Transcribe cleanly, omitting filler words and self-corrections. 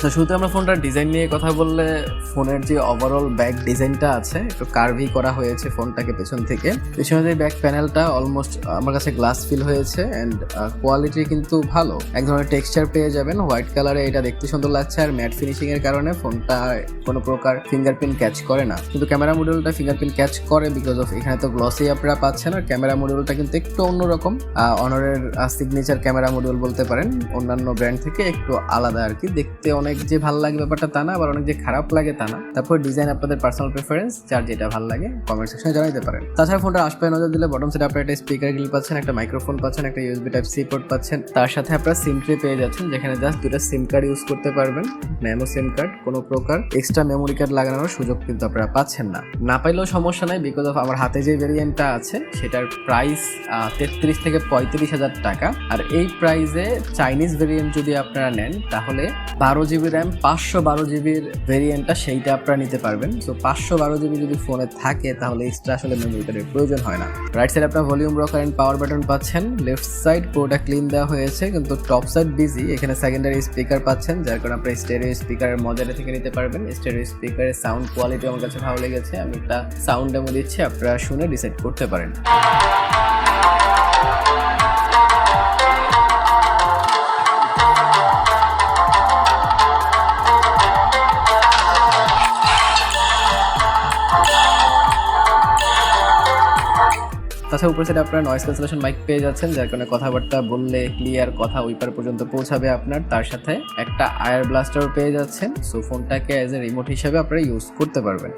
তো শুরুতে আমরা ফোনটার ডিজাইন নিয়ে কথা বললে, ফোনের যে ওভারঅল ব্যাক ডিজাইনটা আছে একটু কার্ভি করা হয়েছে ফোনটাকে পেছন থেকে। পেছনে যে ব্যাক প্যানেলটা অলমোস্ট আমার কাছে গ্লাস ফিল হয়েছে অ্যান্ড কোয়ালিটি কিন্তু ভালো। এক ধরনের টেক্সচার পেয়ে যাবেন হোয়াইট কালারে, এটা দেখতে সুন্দর লাগছে। আর ম্যাট ফিনিশিং এর কারণে ফোনটা কোনো প্রকার ফিঙ্গারপ্রিন্ট ক্যাচ করে না, কিন্তু ক্যামেরা মডিউলটা ফিঙ্গারপ্রিন্ট ক্যাচ করে বিকজ অফ এখানে তো গ্লসি আপনারা পাচ্ছেন। আর ক্যামেরা মডিউলটা কিন্তু একটু অন্যরকম, অনারের সিগনেচার ক্যামেরা মডিউল বলতে পারেন, অন্যান্য ব্র্যান্ড থেকে একটু আলাদা আর কি। দেখতে অনেক যে ভালো লাগে ব্যাপারটা তা না, আবার অনেক যে খারাপ লাগে তা না। তারপর ডিজাইন আপনাদের পার্সোনাল প্রেফারেন্স, যার যেটা ভালো লাগে কমেন্ট সেকশনে জানাতে পারেন। তাছাড়া ফোনটা আশপাশে নজর দিলে বটম সাইডে আপনারা একটা স্পিকার গ্রিল পাচ্ছেন, একটা মাইক্রোফোন পাচ্ছেন, একটা ইউএসবি টাইপ সি পোর্ট পাচ্ছেন। তার সাথে আপনারা সিম ট্রে পেয়ে যাচ্ছেন, যেখানে জাস্ট দুটো সিম কার্ড ইউজ করতে পারবেন, ন্যানো সিম কার্ড। কোনো প্রকার এক্সট্রা মেমোরি কার্ড লাগানোর সুযোগ কিন্তু আপনারা পাচ্ছেন না। না পাইলেও সমস্যা নাই, বিকজ অফ আমার হাতে যে ভেরিয়েন্টটা আছে সেটার প্রাইস 33 থেকে 35 হাজার টাকা। আর এই প্রাইসে চাইনিজ ভেরিয়েন্ট যদি আপনারা নেন তাহলে 12 জিবি র্যাম 512 জিবির ভেরিয়েন্টটা সেইটা আপনারা নিতে পারবেন। সো 512 জিবি যদি ফোনে থাকে তাহলে এক্সট্রা আসলে মেমোরি কার্ডের প্রয়োজন হয় না। রাইট সাইড আপনার volume rocker and power button পাচ্ছেন। লেফট সাইড পুরোটা ক্লিন দেওয়া হয়েছে, কিন্তু টপ সাইড বিজি। এখানে সেকেন্ডারি স্পিকার পাচ্ছেন, যার কারণে আপনার স্টেরিও স্পিকারের মজাটা থেকে নিতে পারবেন। স্টেরিও স্পিকারের সাউন্ড কোয়ালিটি আমার কাছে ভালো লেগেছে, আমি একটা সাউন্ড ডেমো দিচ্ছি, আপনারা শুনে ডিসাইড করতে পারেন। তাছাড়া উপর সাইডে আপনারা নয়েজ ক্যান্সেলেশন মাইক পেয়ে যাচ্ছেন, যার কারণে কথাবার্তা বললে ক্লিয়ার কথা ওই পার পর্যন্ত পৌঁছাবে আপনার। তার সাথে একটা আয়ার ব্লাস্টার পেয়ে যাচ্ছেন, সো ফোনটাকে অ্যাজ এ রিমোট হিসেবে আপনারা ইউজ করতে পারবেন।